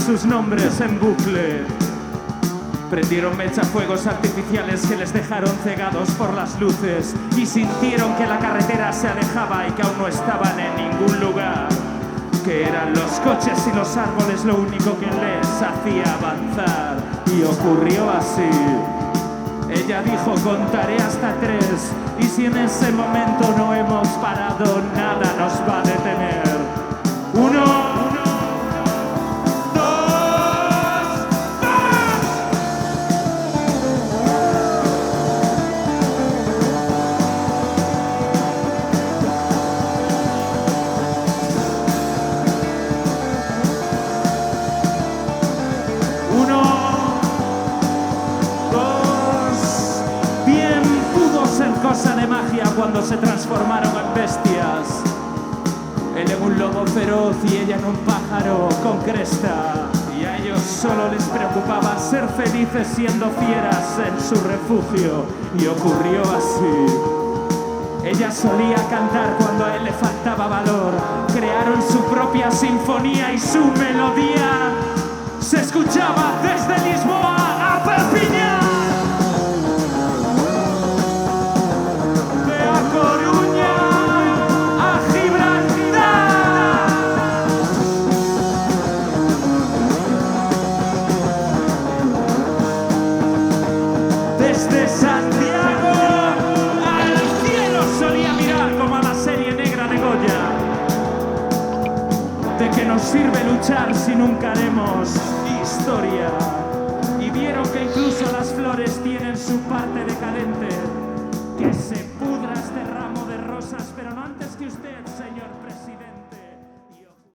sus nombres en bucle. Prendieron mechafuegos artificiales que les dejaron cegados por las luces y sintieron que la carretera se alejaba y que aún no estaban en ningún lugar, que eran los coches y los árboles lo único que les hacía avanzar. Y ocurrió así. Ella dijo: contaré hasta 3, y si en ese momento no hemos parado, nada nos va a detener. 1, cosa de magia cuando se transformaron en bestias. Él en un lobo feroz y ella en un pájaro con cresta. Y a ellos solo les preocupaba ser felices siendo fieras en su refugio. Y ocurrió así. Ella solía cantar cuando a él le faltaba valor. Crearon su propia sinfonía y su melodía se escuchaba desde Lisboa a Perpiñán. Desde Santiago al cielo solía mirar como a la serie negra de Goya. ¿De qué nos sirve luchar si nunca haremos historia? Y vieron que incluso